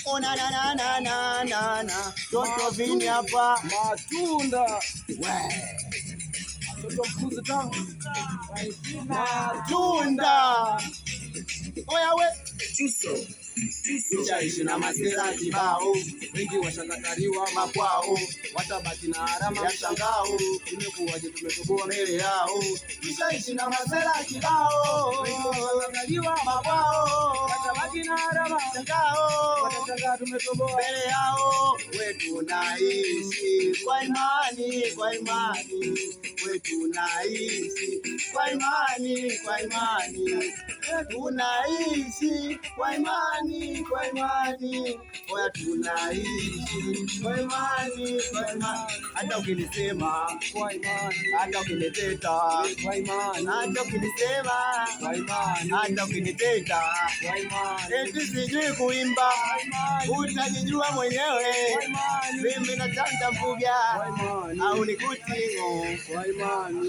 Oh na na na na na na na. Toto vini hapa. Matunda. Toto mkuzi tangu. Matunda. Oya we. Chuso. Tushaishi na masela kibao, wengi washakataliwa makwao, watabaki na alama ya mshangao. Imekuwaje tumetoboa mbele yao? Tushaishi na masela kibao, wengi washakataliwa makwao, watabaki na alama ya mshangao. Watashangaa tumetoboa mbele yao. Wetu naishi kwa imani, kwa imani. Wetu naishi kwa imani, kwa imani. Tunaishi kwa imani, kwa imani. Oya tunaishi kwa imani, kwa imani. Hata ukinisema Kwa imani. hata ukiniteta Kwa imani. hata ukinisema Kwa imani. hata ukiniteta Kwa imani. eti sijui kuimba, utajijua mwenyewe. Kwa imani. Mimi natanda mbuga Kwa imani. au nikuti Kwa imani.